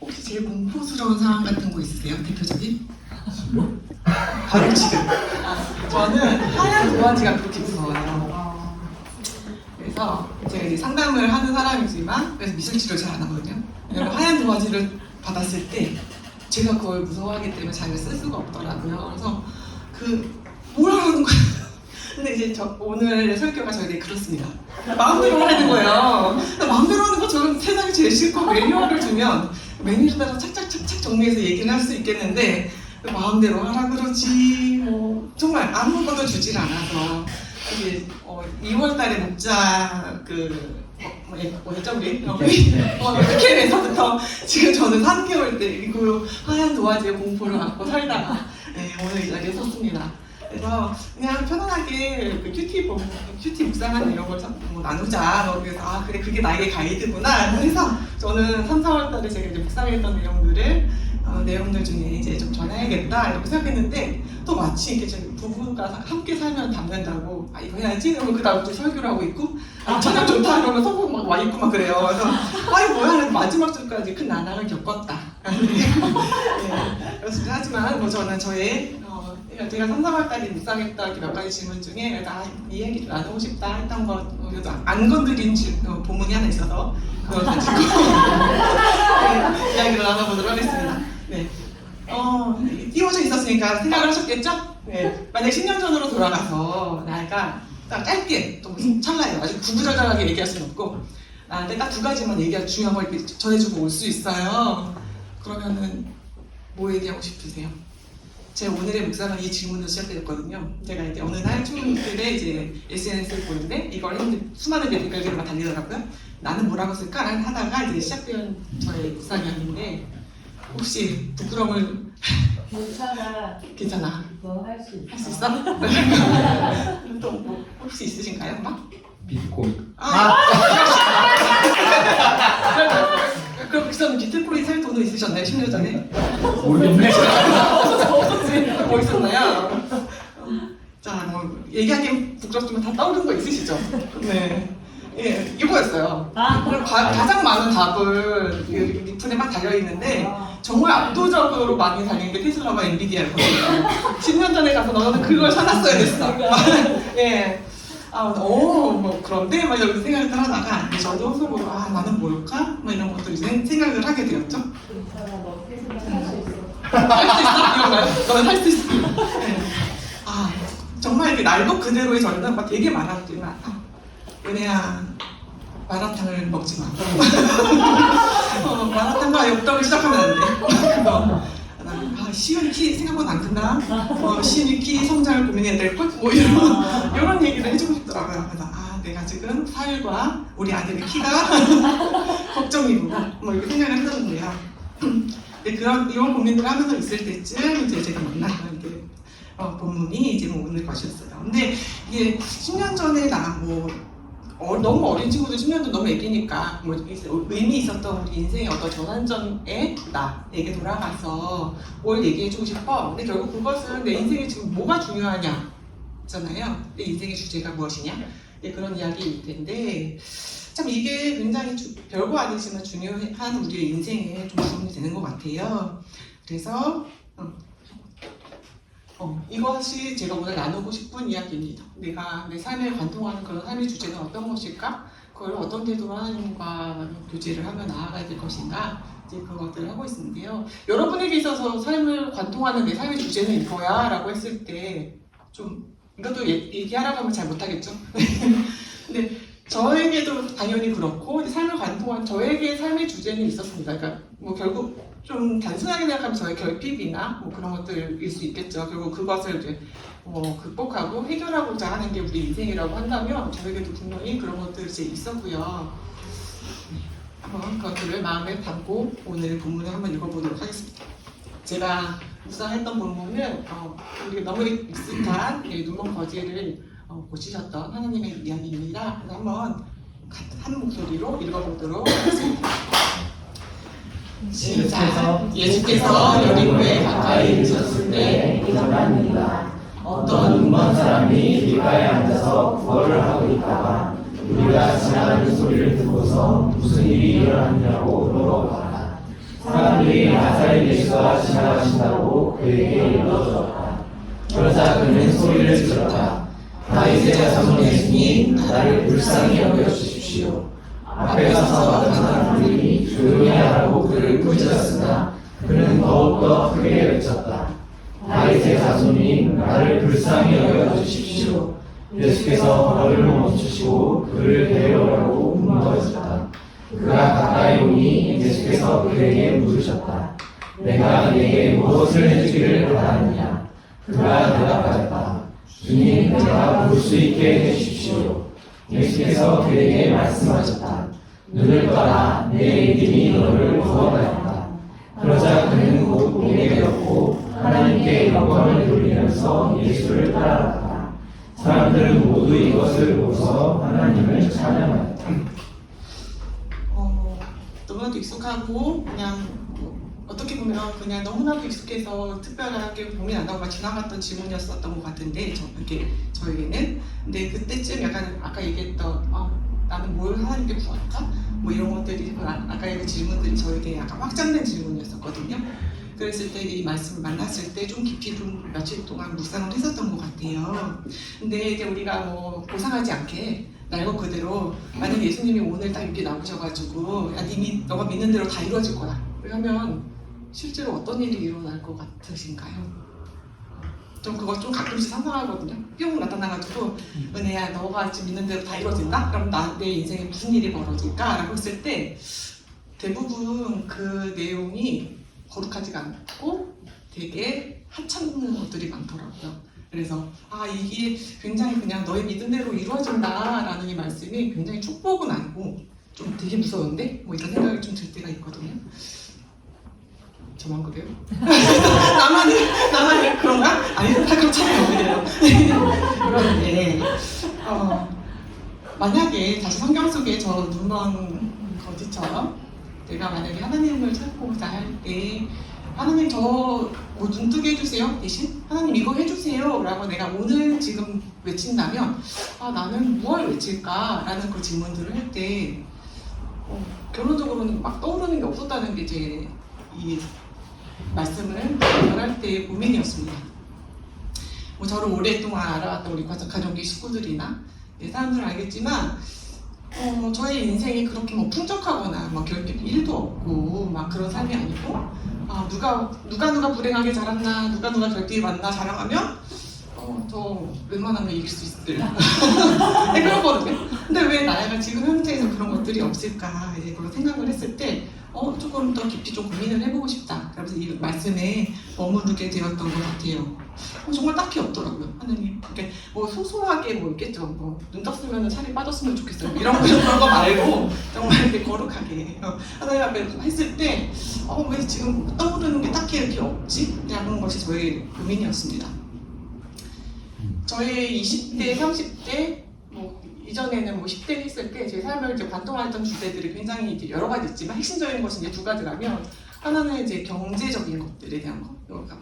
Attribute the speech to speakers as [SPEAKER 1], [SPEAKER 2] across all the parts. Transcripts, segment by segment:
[SPEAKER 1] 혹시 제일 공포스러운 상황 같은 거 있으세요? 대표적인? 바로 지금. 저는 하얀 도화지가 그렇게 무서워요. 그래서 제가 이제 상담을 하는 사람이지만 그래서 미술치료를 잘 안 하거든요. 왜냐면 하얀 도화지를 받았을 때 제가 그걸 무서워하기 때문에 자기를 쓸 수가 없더라고요. 그래서 뭘 하라는 거예요. 근데 이제 오늘 설교가 저에게 그렇습니다. 마음대로 하라는 거예요. 마음대로 하는 거 저는 세상에 제일 싫고 매뉴얼을 주면 매뉴얼에다가 착착착착 정리해서 얘기를 할 수 있겠는데 마음대로 하라 그러지 뭐 정말 아무것도 주질 않아서 이게 2월달에 목자 뭐였죠 우리? 이렇게 돼서부터 지금 저는 3개월 때 그 하얀 도화지의 공포를 갖고 살다가 오늘 이 자리에 섰습니다. 그래서 그냥 편안하게 큐티 묵상하는 이런 걸 나누자. 그래서 그래 그게 나의 가이드구나. 그래서 저는 3, 4월달에 제가 이제 묵상했던 내용들 중에 이제 좀 전해야겠다 이렇게 생각했는데 또 마치 이렇게 부부가 함께 살면 닮는다고 이거 해야지. 그러면 그 다음 주에 설교를 하고 있고 저녁 좋다 이러면 소금 막 와 있고 막 그래요. 그래서 뭐야 마지막 주까지 큰 난항을 겪었다. 그렇습니다. 하지만 뭐 저는 제가 3, 4월달에 묵상했던 몇 가지 질문 중에 이 얘기를 나누고 싶다 했던 거 그래도 안 건드린 본문이 하나 있어서 그걸 가지고 이야기를 나눠보도록 하겠습니다. 네. 띄워져 있었으니까 생각을 하셨겠죠? 네. 만약 10년 전으로 돌아가서 나가 딱 짧게 또 찰나요. 아주 구구절절하게 얘기할 수는 없고 나한테 딱 두 가지만 중요한 걸 전해주고 올 수 있어요. 그러면은 뭐 얘기하고 싶으세요? 제 오늘의 묵상은 이 질문으로 시작되었거든요. 제가 이제 어느 날 친구들의 이제 SNS를 보는데 이걸 했는데 수많은 댓글들이 막 달리더라고요. 나는 뭐라고 쓸까? 하다가 이제 시작된 저의 묵상이었는데 혹시 부끄러움을 괜찮아.
[SPEAKER 2] 너 할 수 있어.
[SPEAKER 1] 할 수 있어? 또 뭐 혹시 있으신가요? 막?
[SPEAKER 3] 비트코인.
[SPEAKER 1] 그럼 그전 비트코인 살 돈은 있으셨나요? 10년 전에?
[SPEAKER 3] 모르겠네.
[SPEAKER 1] 뭐 있었나요? 자, 뭐 얘기하기 부끄럽지만 다 떠오르는 거 있으시죠? 네. 예, 이거였어요. 그럼 가장 많은 답을 리플에 막 달려있는데 정말 압도적으로 많이 달린 게 테슬라와 엔비디아였거든요. 10년 전에 가서 너는 그걸 사놨어야 됐어. 예. 뭐 그런데 막 이런 생각을 하다가 저도 속으로 나는 뭘까? 뭐 이런 것들 생각을 하게 되었죠.
[SPEAKER 2] 너 테슬라 할 수 있어.
[SPEAKER 1] 할 수 있어? 이런가요? 너는 할 수 있어. 네. 정말 이렇게 날것 그대로의 저는 막 되게 많았지만 은혜야 마라탕을 먹지 마. 마라탕과 엽떡을 시작하면 안 돼. 그거. 시윤이 키 생각보다 안 큰다. 시윤이 키 성장을 고민해야 될 것? 뭐 이런 얘기를 해주고 싶더라고요. 그래서 내가 지금 사일과 우리 아들의 키가 걱정이고 뭐 이렇게 생각을 했었는데요. 근데 이런 고민을 하면서 있을 때쯤 이제 제가 만났던 본문이 이제 뭐 오늘 것이었어요. 근데 이게 10년 전에 너무 어린 친구들 10년 전 너무 애기니까 뭐 의미 있었던 우리 인생의 어떤 전환점에 나에게 돌아가서 뭘 얘기해주고 싶어. 근데 결국 그것은 내 인생에 지금 뭐가 중요하냐 잖아요. 내 인생의 주제가 무엇이냐 그런 이야기일 텐데 참 이게 굉장히 별거 아니지만 중요한 우리의 인생에 좀 도움이 되는 것 같아요. 그래서 이것이 제가 오늘 나누고 싶은 이야기입니다. 내가 내 삶에 관통하는 그런 삶의 주제는 어떤 것일까? 그걸 어떤 태도로 하나님과 교제를 하며 나아가야 될 것인가? 이제 그것들을 하고 있는데요. 여러분에게 있어서 삶을 관통하는 내 삶의 주제는 이거야 라고 했을 때 좀 이것도 얘기하라고 하면 잘 못하겠죠? 근데 저에게도 당연히 그렇고 삶을 관통한 저에게 삶의 주제는 있었습니다. 그러니까 뭐 결국 좀 단순하게 생각하면 저의 결핍이나 뭐 그런 것들일 수 있겠죠. 결국 그것을 이제 극복하고 해결하고자 하는 게 우리 인생이라고 한다면 저에게도 분명히 그런 것들이 이제 있었고요. 한번 그것들을 마음에 담고 오늘 본문을 한번 읽어보도록 하겠습니다. 제가 묵상했던 본문은 우리가 너무 익숙한 눈먼 거지를 고치셨던 하나님의 이야기입니다. 그래서 한번 한 목소리로 읽어보도록 하겠습니다. 시작. 예수께서 여리고에 가까이 이르셨을 때
[SPEAKER 4] 일어납니다. 어떤 눈먼 사람이 길가에 앉아서 구걸을 하고 있다가 우리가 지나가는 소리를 듣고서 무슨 일이 일어났냐고 물어봐라. 사람들이 나사렛 예수가 지나가신다고 그에게 일러주었다. 그러자 그는 소리를 질렀다. 다윗의 자손 예수님, 나를 불쌍히 여겨주십시오. 앞에 가서 나타난 우리이 조용히 하라고 그를 꾸짖었으나 그는 더욱더 크게 외쳤다. 다윗의 자손님, 나를 불쌍히 여겨주십시오. 예수께서 걸음을 멈추시고 그를 데려오라고 분부하셨다. 그가 가까이 오니 예수께서 그에게 물으셨다. 내가 네게 무엇을 해주기를 바라느냐? 그가 대답하였다. 주님, 내가 볼 수 있게 해주십시오. 예수께서 그에게 말씀하셨다. 눈을 떠라, 내 믿음이 너를 구원하였다. 그러자 그는 곧 보게 되었고 하나님께 영광을 돌리면서 예수를 따라갔다. 사람들은 모두 이것을 보고서 하나님을 찬양하였다.
[SPEAKER 1] 너무나도 익숙하고 그냥 어떻게 보면 그냥 너무나도 익숙해서 특별하게 고민 안 하고 지나갔던 질문이었었던 것 같은데 저에게는 근데 그때쯤 약간 아까 얘기했던 나는 뭘 하나님께 구할까? 뭐 이런 것들이 아까 그 질문들이 저에게 약간 확장된 질문이었었거든요. 그랬을 때 이 말씀을 만났을 때 좀 깊이 좀 며칠 동안 묵상을 했었던 것 같아요. 근데 이제 우리가 뭐 고상하지 않게 날 것 그대로 만약 예수님이 오늘 딱 이렇게 나오셔가지고 야, 너가 믿는 대로 다 이루어질 거야. 그러면 실제로 어떤 일이 일어날 것 같으신가요? 좀 그거 좀 가끔씩 상상하거든요. 뿅 나타나가지고 은혜야 너가 지금 믿는 대로 다 이루어진다? 그럼 내 인생에 무슨 일이 벌어질까? 라고 했을 때 대부분 그 내용이 거룩하지가 않고 되게 하찮은 것들이 많더라고요. 그래서 이게 굉장히 그냥 너의 믿은 대로 이루어진다라는 이 말씀이 굉장히 축복은 아니고 좀 되게 무서운데 뭐 이런 생각이 좀 들 때가 있거든요. 저만 그래요? 나만 그런가? 아니 다 그렇잖아요. 그런데 만약에 다시 성경 속에 저 눈먼 거지처럼 내가 만약에 하나님을 찾고자 할 때 하나님 저 뭐 눈뜨게 해주세요 대신 하나님 이거 해주세요 라고 내가 오늘 지금 외친다면 나는 무엇을 외칠까 라는 그 질문들을 할 때 결론적으로는 막 떠오르는 게 없었다는 게 제 이 말씀을 전할 때의 고민이었습니다. 뭐 저를 오랫동안 알아왔던 우리 가정계 식구들이나 사람들은 알겠지만 저의 인생이 그렇게 뭐 풍족하거나 막 결핍 1도 없고 막 그런 삶이 아니고 누가 불행하게 자랐나 누가 결핍이 많나 자랑하면 저 웬만하면 이길 수 있을 그렇거든요. 근데 왜 나야가 지금 현재에서 그런 것들이 없을까 이제 그런 생각을 했을 때 조금 더 깊이 좀 고민을 해보고 싶다. 그래서 이 말씀에 머무르게 되었던 것 같아요. 정말 딱히 없더라고요. 하나님 이렇게 뭐 소소하게 뭐 있겠죠. 뭐 눈 떴으면 살이 빠졌으면 좋겠어요. 이런 거 말고 정말 이렇게 거룩하게 하나님 앞에 했을 때 왜 지금 떠오르는 게 딱히 이렇게 없지? 라는 것이 저의 고민이었습니다. 저의 20대, 30대 뭐 이전에는 뭐 10대 했을 때 제 삶을 이제 관통했던 주제들이 굉장히 이제 여러 가지 있지만 핵심적인 것은 이제 두 가지라면 하나는 이제 경제적인 것들에 대한 거.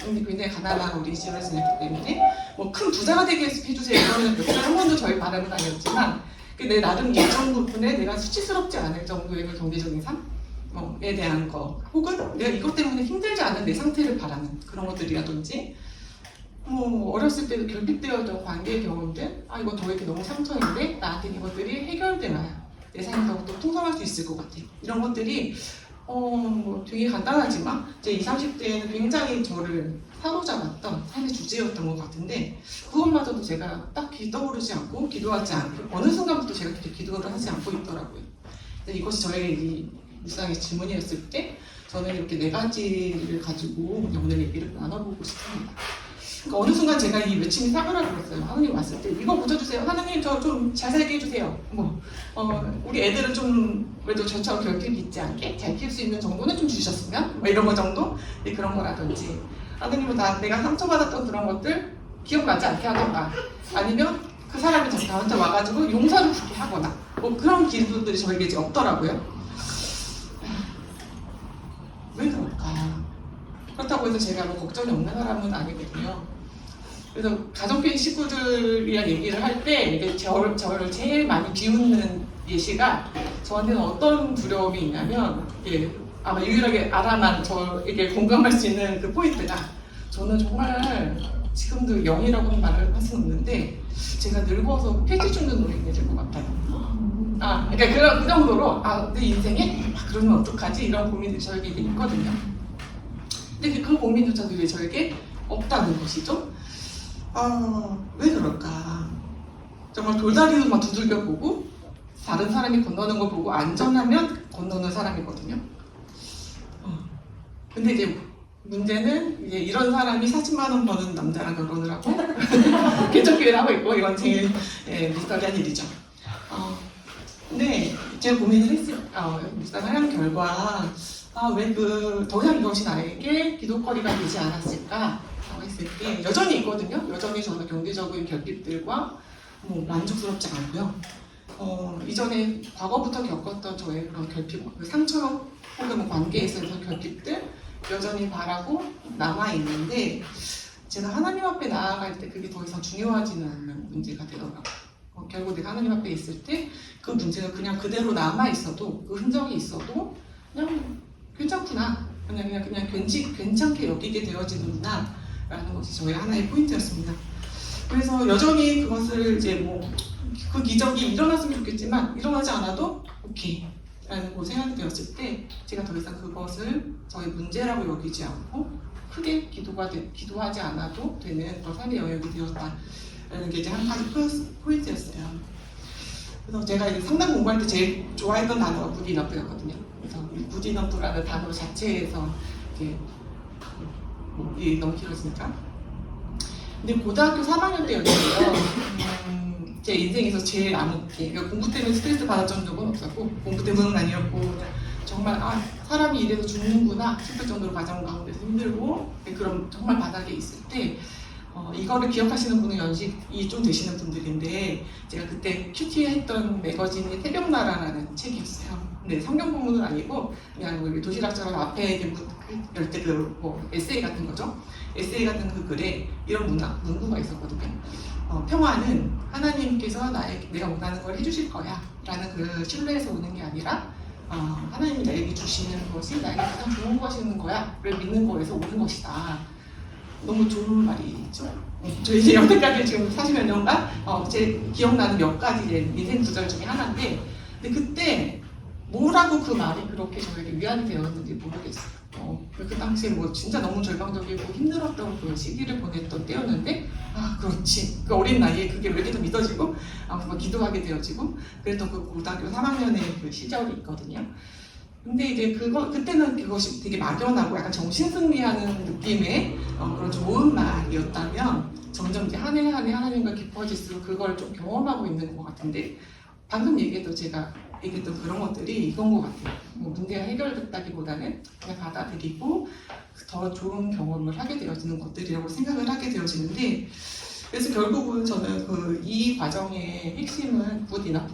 [SPEAKER 1] 굉장히 가난한 우리 집을 지냈기 때문에 뭐 큰 부자가 되게 해주세요. 이거는 한 번도 저희 바람은 아니었지만 내 나름 일정 부분에 내가 수치스럽지 않을 정도의 그 경제적인 삶에 대한 거 혹은 내가 이것 때문에 힘들지 않은 내 상태를 바라는 그런 것들이라든지 뭐 어렸을 때도 결핍되었던 관계의 경험들 이거 저에게 너무 상처인데 나한테 이것들이 해결되나요? 내 삶이 더욱더 풍성할 수 있을 것 같아요. 이런 것들이 뭐 되게 간단하지만 제 20, 30대에는 굉장히 저를 사로잡았던 삶의 주제였던 것 같은데 그것마저도 제가 딱히 떠오르지 않고 기도하지 않고 어느 순간부터 제가 그렇게 기도를 하지 않고 있더라고요. 이것이 저에게 이 일상의 질문이었을 때 저는 이렇게 네 가지를 가지고 오늘 얘기를 나눠보고 싶습니다. 그러니까 어느 순간 제가 이 외침이 사그라들었어요. 그랬어요. 하나님 왔을 때 이거 붙여주세요. 하나님 저 좀 잘 살게 해주세요. 우리 애들은 좀 그래도 저처럼 결핍 있지 않게 잘 키울 수 있는 정도는 좀 주셨으면 뭐 이런 거 정도 그런 거라든지 하나님은 다 내가 상처받았던 그런 것들 기억나지 않게 하던가 아니면 그 사람이 저한테 와가지고 용서를 받게 하거나 뭐 그런 기도들이 저에게 이제 없더라고요. 왜 그럴까? 그렇다고 해서 제가 뭐 걱정이 없는 사람은 아니거든요. 그래서 가족인 식구들이랑 얘기를 할 때 이게 저를 제일 많이 비웃는 예시가 저한테는 어떤 두려움이 있냐면 이게 아마 유일하게 아라만 저에게 공감할 수 있는 그 포인트가 저는 정말 지금도 0이라고는 말을 할 수는 없는데 제가 늙어서 폐지 죽는 노인이 될 것 같아요. 그러니까 그 정도로 내 인생에 그러면 어떡하지 이런 고민들이 저에게 있거든요. 근데 그 고민조차도 왜 저에게 없다는 것이죠? 왜 그럴까? 정말 돌다리도 막 두들겨 보고 다른 사람이 건너는 거 보고 안전하면 건너는 사람이거든요. 근데 이제 문제는 이제 이런 사람이 40만 원 버는 남자랑 결혼을 하고 개척 기회를 하고 있고 이건 제일 미스터리한 일이죠. 근데 제가 고민을 했어요. 묵상을 한 결과 왜 더 이상 이것이 나에게 기도거리가 되지 않았을까라고 했을 때 여전히 있거든요. 여전히 저는 경제적인 결핍들과 만족스럽지 않고요. 이전에 과거부터 겪었던 저의 그런 결핍, 상처 혹은 관계에서의 결핍들 여전히 바라고 남아있는데 제가 하나님 앞에 나아갈 때 그게 더 이상 중요하지는 않는 문제가 되더라고요. 결국 내가 하나님 앞에 있을 때 그 문제가 그냥 그대로 남아있어도 그 흔적이 있어도 그냥 괜찮구나. 그냥 괜찮게 여기게 되어지는구나 라는 것이 저의 하나의 포인트였습니다. 그래서 여전히 그것을 이제 그 기적이 일어났으면 좋겠지만 일어나지 않아도 오케이 라는 거 생각이 되었을 때 제가 더 이상 그것을 저의 문제라고 여기지 않고 크게 기도하지 않아도 되는 그런 삶의 영역이 되었다라는 게 이제 한 가지 포인트였어요. 그래서 제가 상담 공부할 때 제일 좋아했던 단어가 굿이너프였거든요. 그래서 이 굿이너프라는 단어 자체에서 이게 너무 길어지니까. 근데 고등학교 3학년 때였는데요. 제 인생에서 제일 암흑기, 그러니까 공부 때문에 스트레스 받았던 적은 없었고 공부 때문은 아니었고 정말 사람이 이래서 죽는구나 싶을 정도로 가정 가운데서 힘들고 그런 정말 바닥에 있을 때 이거를 기억하시는 분은 연식이 좀 되시는 분들인데 제가 그때 큐티했던 매거진이 태병나라라는 책이었어요. 근데 성경 본문은 아니고 그냥 우리 도시락처럼 앞에 열 때 에세이 같은 거죠. 에세이 같은 그 글에 이런 문구가 있었거든요. 평화는 하나님께서 내가 원하는 걸 해주실 거야 라는 그 신뢰에서 오는 게 아니라 하나님이 나에게 주시는 것이 나에게 가장 좋은 것인 거야 를 믿는 거에서 오는 것이다. 너무 좋은 말이죠. 저 이제 여태까지 지금 40몇 년간 제 기억나는 몇 가지 인생 구절 중에 하나인데 근데 그때 뭐라고 그 말이 그렇게 저에게 위안이 되었는지 모르겠어요. 그 당시에 진짜 너무 절망적이고 힘들었던 그 시기를 보냈던 때였는데 그렇지. 그 어린 나이에 그게 왜 이렇게 더 믿어지고 정말 기도하게 되어지고 그랬던 그 고등학교 3학년의 그 시절이 있거든요. 근데 이제 그때는 그것이 되게 막연하고 약간 정신승리하는 느낌의 그런 좋은 말이었다면 점점 이제 한 해 한 해 하나님과 깊어질수록 그걸 좀 경험하고 있는 것 같은데 방금 제가 얘기했던 그런 것들이 이건 것 같아요. 문제가 해결됐다기보다는 그냥 받아들이고 더 좋은 경험을 하게 되어지는 것들이라고 생각을 하게 되어지는데 그래서 결국은 저는 이 과정의 핵심은 우리가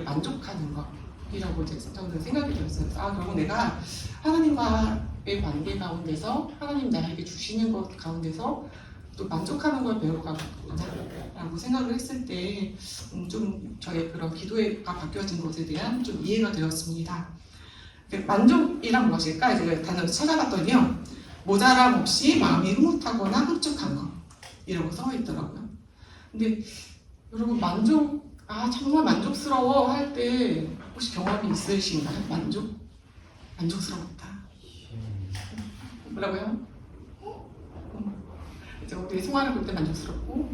[SPEAKER 1] 만족하는 것 이라고 저는 생각이 들었어요. 결국 내가 하나님과의 관계 가운데서 하나님 나에게 주시는 것 가운데서 또 만족하는 걸 배워가고 있구나라고 생각을 했을 때 좀 저의 그런 기도가 바뀌어진 것에 대한 좀 이해가 되었습니다. 만족이란 무엇일까? 제가 단어를 찾아봤더니요. 모자람 없이 마음이 흐뭇하거나 흡족한 것이라고 써 있더라고요. 근데 여러분 정말 만족스러워 할 때 혹시 경험이 있으신가요? 만족스러웠다. 뭐라고요? 우리 송아를 볼 때 만족스럽고.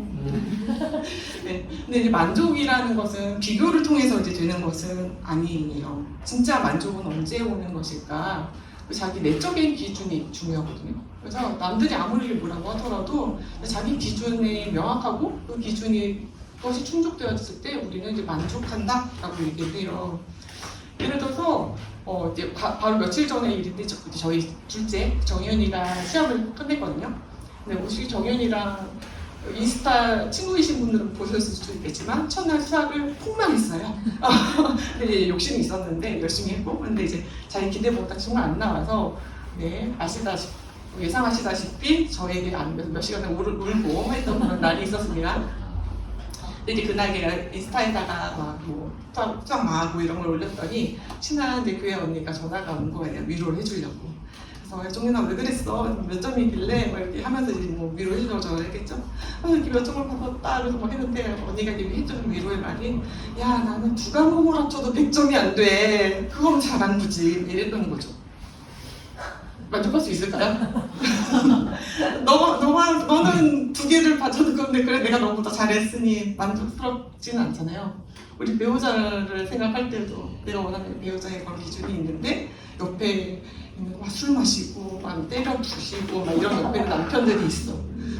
[SPEAKER 1] 네. 근데 이제 만족이라는 것은 비교를 통해서 이제 되는 것은 아니에요. 진짜 만족은 언제 오는 것일까? 자기 내적인 기준이 중요하거든요. 그래서 남들이 아무리 뭐라고 하더라도 자기 기준이 명확하고 그 기준이 그것이 충족되었을 때 우리는 이제 만족한다라고 얘기를 해요. 예를 들어서 이제 바로 며칠 전의 일인데 저희 둘째 정현이가 시험을 끝냈거든요. 근데 혹시 정현이랑 인스타 친구이신 분들은 보셨을 수도 있겠지만 첫날 수학을 폭망했어요. 근데 이제 욕심이 있었는데 열심히 했고 근데 이제 자기 기대보다 정말 안 나와서 아시다시피 예상하시다시피 저에게 몇 시간을 울고 했던 그런 날이 있었습니다. 근데 이제 그날 제가 인스타에다가 막뭐 수학 망하고 이런 걸 올렸더니 친한 내 교회 언니가 전화가 온 거예요. 위로를 해주려고. 그래서 정민아 왜 그랬어? 몇 점이길래 막 이렇게 하면서 이제 뭐 위로해주려고 전화했겠죠. 이렇게 몇 점을 받았다 그래서 막 했는데 언니가 이렇게 해주는 위로의 말이 야 나는 두 과목을 합쳐도 100점이 안 돼. 그건 잘한 거지. 이랬던 거죠. 만족할 수 있을까요? 너는 두 개를 받아도 건데 그래 내가 너보다 잘했으니 만족스럽지는 않잖아요. 우리 배우자를 생각할 때도 내가 원하는 배우자의 그런 기준이 있는데 옆에 막 술 마시고 막 때려 부시고 막 이런 옆에는 남편들이 있어.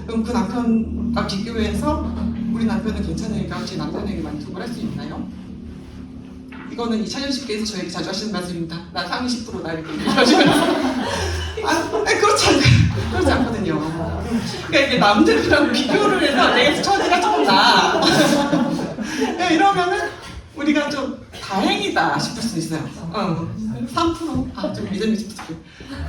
[SPEAKER 1] 그럼 그 남편과 비교해서 우리 남편은 괜찮으니까 제 남편에게 만족을 할 수 있나요? 이거는 이찬현 씨께서 저에게 자주 하시는 말씀입니다. 나 상위 10% 나 이렇게 얘기하시면서 그렇지 않거든요. 그러니까 이게 남들이랑 비교를 해서 내 처지가 조금 나. 이러면은 우리가 좀 다행이다 싶을 수 있어요. 3%? 좀 믿음이 싶어요.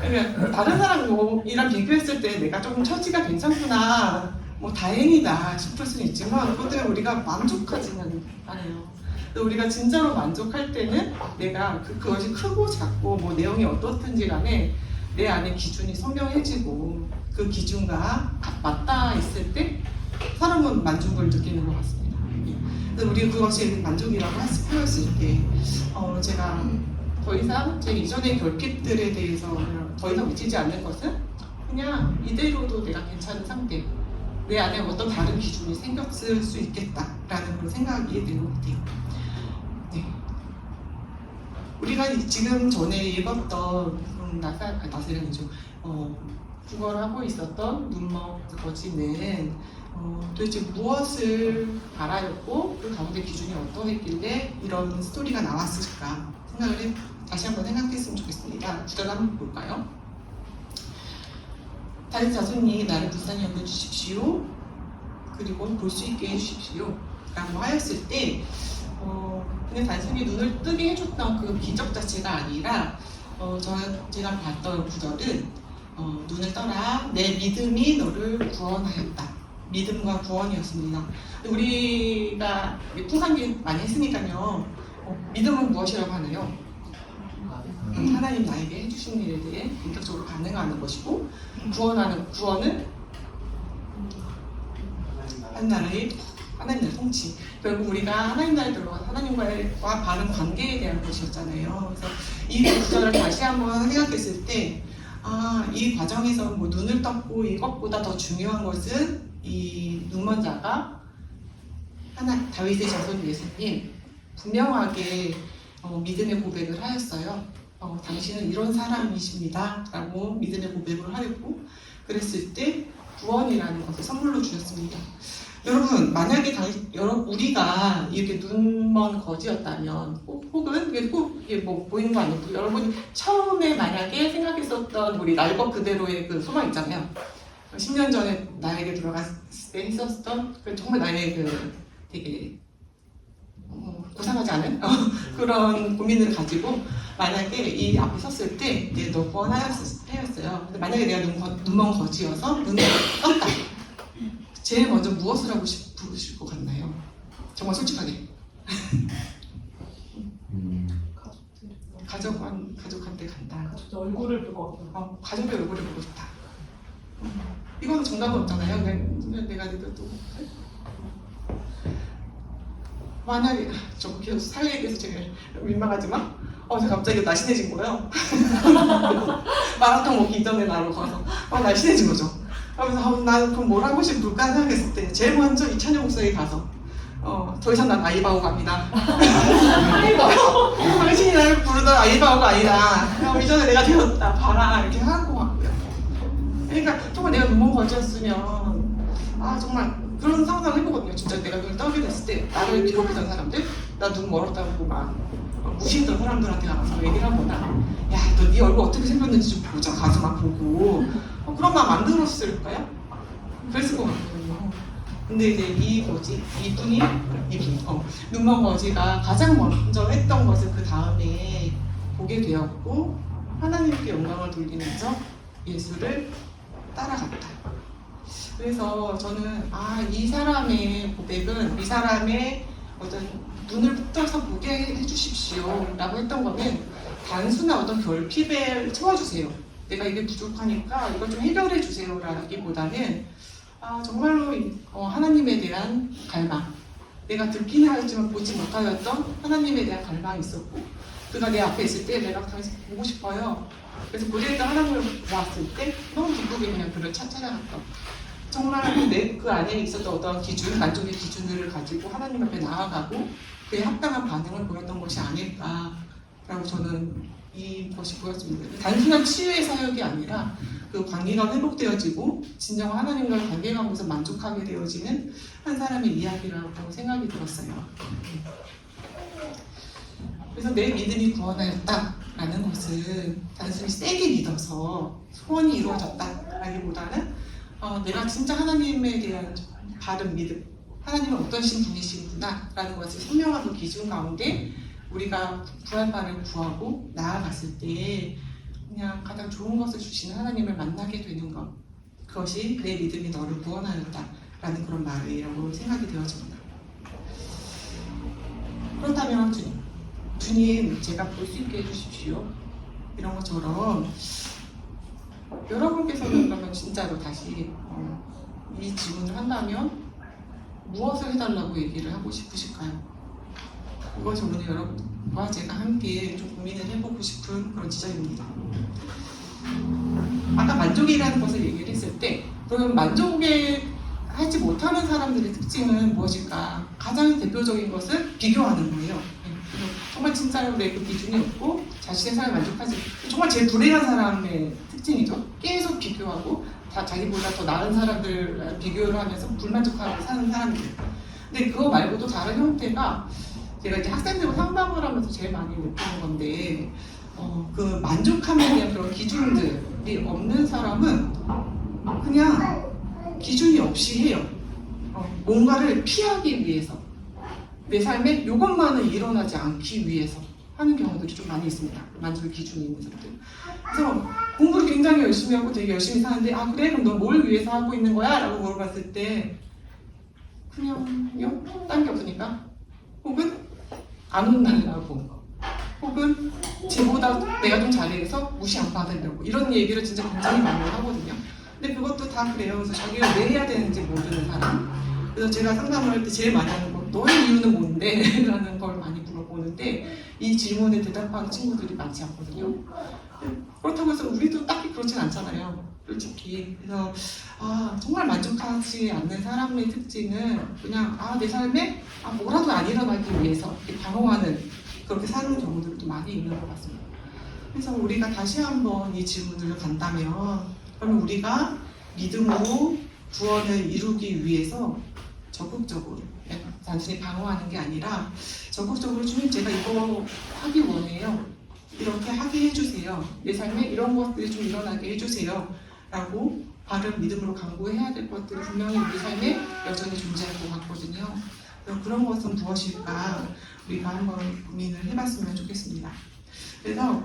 [SPEAKER 1] 그러니까 다른 사람이랑 비교했을 때 내가 조금 처지가 괜찮구나, 뭐 다행이다 싶을 수는 있지만 그것 때문에 우리가 만족하지는 않아요. 우리가 진짜로 만족할 때는 내가 그것이 크고 작고 뭐 내용이 어떻든지 간에 내 안에 기준이 선명해지고 그 기준과 맞닿아 있을 때 사람은 만족을 느끼는 것 같습니다. 그래서 우리가 그것이 만족이라고 할 수 있게 제가 더 이상 제 이전의 결핍들에 대해서 더 이상 미치지 않는 것은 그냥 이대로도 내가 괜찮은 상태, 내 안에 어떤 다른 기준이 생겼을 수 있겠다라는 그런 생각이 드는 것 같아요. 네. 우리가 지금 전에 읽었던 나세랑이죠. 국어를 하고 있었던 눈먹 거지는 도대체 무엇을 바라였고 그 가운데 기준이 어떠했길래 이런 스토리가 나왔을까 생각을 다시 한번 생각했으면 좋겠습니다. 구절 한번 볼까요? 다른 자손이 나를 불쌍히 여겨주십시오. 그리고 볼 수 있게 해주십시오. 라고 하였을 때 그냥 단순히 눈을 뜨게 해줬던 그 기적 자체가 아니라 제가 봤던 구절은 눈을 떠라 내 믿음이 너를 구원하였다. 믿음과 구원이었습니다. 우리가 풍산기 많이 했으니까요. 믿음은 무엇이라고 하나요? 하나님 나에게 해주신 일에 대해 본격적으로 반응하는 것이고, 구원은 하나님 나라의 통치. 결국 우리가 하나님 나라에 들어가서 하나님과 바른 관계에 대한 것이었잖아요. 그래서 이 구절을 다시 한번 생각했을 때, 이 과정에서 뭐 눈을 떴고 이것보다 더 중요한 것은 이 눈먼 자가 다윗의 자손 예수님 분명하게 믿음의 고백을 하였어요. 당신은 이런 사람이십니다 라고 믿음의 고백을 하였고, 그랬을 때 구원이라는 것을 선물로 주셨습니다. 여러분, 만약에 우리가 이렇게 눈먼 거지였다면, 혹은 이게 뭐 보이는 거 아니고, 여러분이 처음에 만약에 생각했었던 우리 날 것 그대로의 그 소망 있잖아요. 10년 전에 나에게 들어갔을 때 했었던 정말 나의 되게 고상하지 않은 그런 고민을 가지고 만약에 이 앞에 섰을 때 너 구원하였어요. 근데 만약에 내가 눈먼 거지여서 눈을 떴다. 제일 먼저 무엇을 하고 싶으실 것 같나요? 정말 솔직하게. 가족한테 간다.
[SPEAKER 2] 얼굴을 보고
[SPEAKER 1] 가족의 얼굴을 보고 싶다. 이건 정답은 없잖아요. 그냥 내가 또 만약에 저거 계속 살 얘기해서 제가 민망하지만 제가 갑자기 날씬해진 거예요. 마라톤 먹기 이전에 나로 가서 날씬해진 거죠. 그래서 나는 그럼 뭘 하고 싶을까 생각했을 때 제일 먼저 이찬영 목사에 가서 더 이상 난 아이바오 갑니다. 당신이 나를 부르던 아이바오가 아니다. 이전에 내가 되었다. 봐라. 이렇게 하는 것 같고요. 그러니까 정말 내가 눈먼 거지였으면 정말 그런 상상을 해보거든요. 진짜 내가 눈을 떠게 됐을 때 나를 괴롭히던 사람들, 나 눈 멀었다고 막 무시했던 사람들한테 가서 얘기를 하거나, 야, 너 네 얼굴 어떻게 생겼는지 좀 보자. 가서 막 보고 그런 마음 안 들었을까요? 그랬을 것 같거든요. 근데 이제 이분이 눈먼 거지가 가장 먼저 했던 것을 그 다음에 보게 되었고, 하나님께 영광을 돌리면서 예수를 따라갔다. 그래서 저는 이 사람의 고백은 이 사람의 어떤 눈을 떠서 보게 해주십시오 라고 했던 거는 단순한 어떤 결핍을 채워주세요. 내가 이게 부족하니까 이걸 좀 해결해 주세요 라기보다는 정말로 하나님에 대한 갈망, 내가 듣기는 하였지만 보지 못하였던 하나님에 대한 갈망이 있었고, 그가 내 앞에 있을 때 내가 당신 보고 싶어요. 그래서 고대에서 하나님을 보았을 때 너무 기쁘게 그냥 그를 찾아갔던, 정말 그 안에 있었던 어떤 기준, 만족의 기준을 가지고 하나님 앞에 나아가고 그에 합당한 반응을 보였던 것이 아닐까라고 저는 이것이 보였습니다. 단순한 치유의 사역이 아니라 그 관계가 회복되어지고 진정한 하나님과의 관계가면서 만족하게 되어지는 한 사람의 이야기라고 생각이 들었어요. 그래서 내 믿음이 구원하였다라는 것은 단순히 세게 믿어서 소원이 이루어졌다라기보다는 내가 진짜 하나님에 대한 바른 믿음, 하나님은 어떠신 분이시구나라는 것을 선명한 그 기준 가운데 우리가 구할바를 구하고 나아갔을 때 그냥 가장 좋은 것을 주시는 하나님을 만나게 되는 것, 그것이 내 믿음이 너를 구원하였다라는 그런 말이라고 생각이 되어집니다. 그렇다면 주님 제가 볼 수 있게 해주십시오, 이런 것처럼 여러분께서는 그러면 진짜로 다시 이 질문을 한다면 무엇을 해달라고 얘기를 하고 싶으실까요? 그것이 오늘 여러분과 제가 함께 좀 고민을 해보고 싶은 그런 지점입니다. 아까 만족이라는 것을 얘기를 했을 때, 그러면 만족에 하지 못하는 사람들의 특징은 무엇일까? 가장 대표적인 것을 비교하는 거예요. 정말 진짜로 내 그 기준이 없고 자신의 삶에 만족하지, 정말 제일 불행한 사람의 특징이죠. 계속 비교하고 자기보다 더 나은 사람들 비교를 하면서 불만족하고 사는 사람들. 근데 그거 말고도 다른 형태가 제가 이제 학생들과 상담을 하면서 제일 많이 느끼는 건데, 그 만족함에 대한 그런 기준들이 없는 사람은 그냥 기준이 없이 해요. 뭔가를 피하기 위해서, 내 삶에 이것만은 일어나지 않기 위해서 하는 경우들이 좀 많이 있습니다. 만족의 기준이 있는 사람들. 그래서 공부를 굉장히 열심히 하고 되게 열심히 사는데, 그래? 그럼 너 뭘 위해서 하고 있는 거야? 라고 물어봤을 때 그냥요? 딴 게 없으니까, 혹은 안 혼나려고, 혹은 쟤보다 내가 좀 잘해서 무시 안 받으려고, 이런 얘기를 진짜 굉장히 많이 하거든요. 근데 그것도 다 그래요. 그래서 자기가 왜 해야 되는지 모르는 사람. 그래서 제가 상담을 할 때 제일 많이 하는 거, 너의 이유는 뭔데? 라는 걸 많이 물어보는데 이 질문에 대답하는 친구들이 많지 않거든요. 그렇다고 해서 우리도 딱히 그렇진 않잖아요, 솔직히. 그래서 정말 만족하지 않는 사람의 특징은 그냥 내 삶에 뭐라도 안 일어나기 위해서 이렇게 방어하는, 그렇게 사는 경우들도 많이 있는 것 같습니다. 그래서 우리가 다시 한번 이 질문을 간다면, 그러면 우리가 믿음으로 구원을 이루기 위해서 적극적으로, 단순히 방어하는 게 아니라 적극적으로 주님 제가 이거 하기 원해요, 이렇게 하게 해주세요, 내 삶에 이런 것들이 좀 일어나게 해주세요 라고 바른 믿음으로 강구해야 될 것들이 분명히 우리 삶에 여전히 존재할 것 같거든요. 그런 것은 무엇일까 우리가 한번 고민을 해봤으면 좋겠습니다. 그래서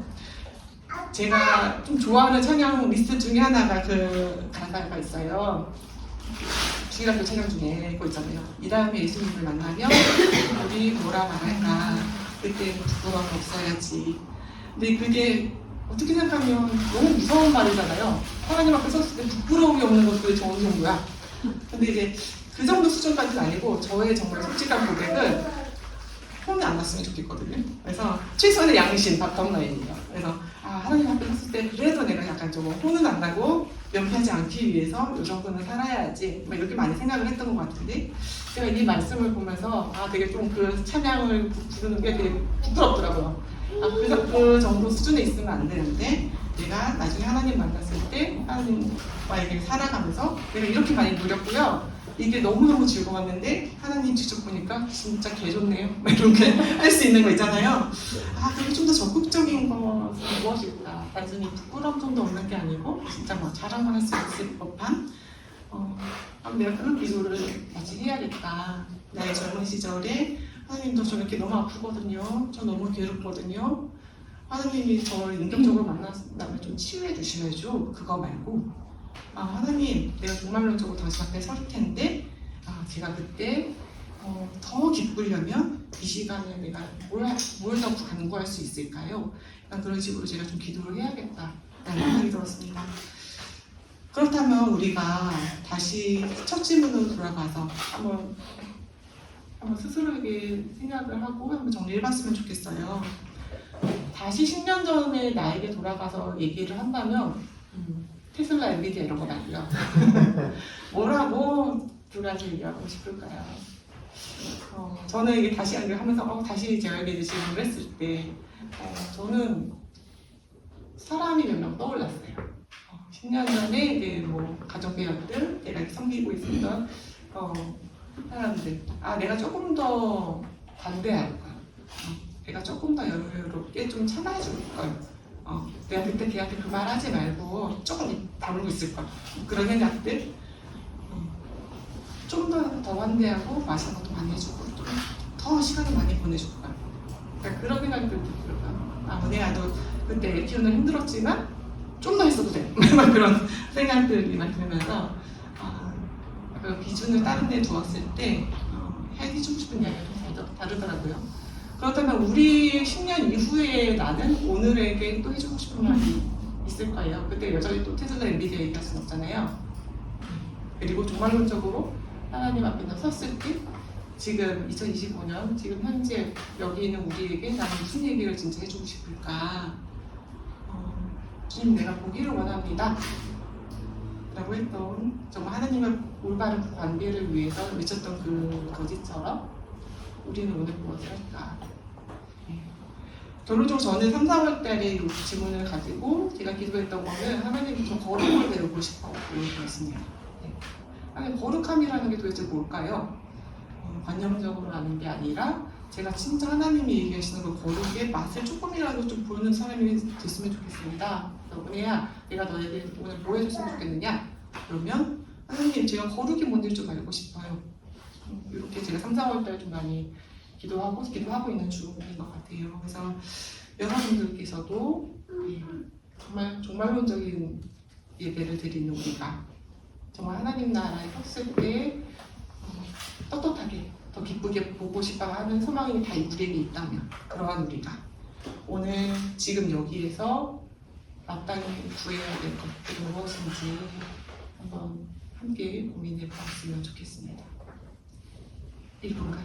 [SPEAKER 1] 제가 좀 좋아하는 찬양 리스트 중에 하나가 그 가사가 있어요. 주일학교 찬양 중에 그거 있잖아요. 이 다음에 예수님을 만나면 우리 뭐라 말할까, 그때 부끄러움 없어야지. 근데 그게 어떻게 생각하면 너무 무서운 말이잖아요. 하나님 앞에 섰을 때 부끄러움이 없는 것도 좋은 정도야. 근데 이제 그 정도 수준까지는 아니고, 저의 정말 솔직한 고백은 혼이 안 났으면 좋겠거든요. 그래서 최소한의 양심, 바텀라인이에요. 그래서 하나님 앞에 섰을 때 그래도 내가 약간 좀 혼은 안 나고 명피하지 않기 위해서 이 정도는 살아야지, 이렇게 많이 생각을 했던 것 같은데, 제가 이 말씀을 보면서 되게 좀 그 찬양을 부르는 게 되게 부끄럽더라고요. 그 정도 수준에 있으면 안 되는데, 내가 나중에 하나님 만났을 때 하나님과의 살아가면서 내가 이렇게 많이 누렸고요, 이게 너무너무 즐거웠는데 하나님 직접 보니까 진짜 개좋네요, 이렇게 할 수 있는 거 있잖아요. 그게 좀 더 적극적인 것은 무엇일까? 단순히 부끄러움 정도 없는 게 아니고 진짜 자랑을 할 수 있을 법한, 내가 그런 기도를 다시 해야겠다. 나의 젊은 시절에 하나님도 저렇게 너무 아프거든요, 저 너무 괴롭거든요, 하나님이 저를 인격적으로 만나면 좀 치유해 주셔야죠. 그거 말고 하나님, 내가 종말론적으로 당신 앞에 설 텐데 제가 그때 더 기쁘려면 이 시간에 내가 뭘 더 간구할 수 있을까요? 약간 그런 식으로 제가 좀 기도를 해야겠다라는 생각이 들었습니다. 그렇다면 우리가 다시 첫 질문으로 돌아가서 한번 스스로에게 생각을 하고 한번 정리해봤으면 좋겠어요. 다시 10년 전에 나에게 돌아가서 얘기를 한다면 테슬라, 엔비디아 이런 거 말고요. 뭐라고 돌아서 얘기하고 싶을까요? 저는 이게 다시 하면서 다시 제가 이제 질문을 했을 때 저는 사람이 몇 명 떠올랐어요. 10년 전에 이제 뭐 가정배역들, 내가 섬기고 있었던 사람들, 내가 조금 더 반대할 걸, 내가 조금 더 여유롭게 좀 참아줄 걸, 내가 그때 걔한테 그 말 하지 말고 조금 다루고 있을 걸, 그런 생각들, 좀 더 환대하고 맛있는 것도 많이 해주고 좀 더 시간을 많이 보내줄 걸, 그러니까 그런 생각이 들더라고요. 내가 너 그때 애 키우는 힘들었지만 좀 더 했어도 돼. 그런 생각들이 막 들면서 그 기준을 다른 데 두었을 때 해주고 싶은 이야기가 좀 다르더라고요. 그렇다면 우리 10년 이후에 나는 오늘에게 또 해주고 싶은 말이 있을 거예요. 그때 여전히 또 테슬라, 엔비디아 얘기할 수는 없잖아요. 그리고 종말론적으로 하나님 앞에 섰을 때 지금 2025년 지금 현재 여기 있는 우리에게 나는 무슨 얘기를 진짜 해주고 싶을까? 주님, 내가 보기를 원합니다 라고 했던, 정말 하나님의 올바른 그 관계를 위해서 외쳤던 그 거짓처럼 우리는 오늘 무엇을 할까? 결론적으로 저는 3, 4월 달에 이 질문을 가지고 제가 기도했던 거는 하나님께 좀 거룩을 배우고 싶어 그랬습니다. 하나님, 거룩함이라는 게 도대체 뭘까요? 관념적으로 아는 게 아니라 제가 진짜 하나님이 얘기하시는 그 거룩의 맛을 조금이라도 좀 보는 사람이 됐으면 좋겠습니다. 은혜야, 내가 너에게 오늘 뭐 해줬으면 좋겠느냐? 그러면 하나님, 제가 거룩이 뭔지 좀 알고 싶어요. 이렇게 제가 3, 4월 달 좀 많이 기도하고 있는 중인 것 같아요. 그래서 여러분들께서도 정말 종말론적인 예배를 드리는 우리가 정말 하나님 나라에 섰을 때 떳떳하게 더 기쁘게 보고 싶어 하는 소망이 다 우리에게 있다면, 그러한 우리가 오늘 지금 여기에서 마땅히 구해야 될 것들이 무엇인지 한번 함께 고민해 보았으면 좋겠습니다. 1분간.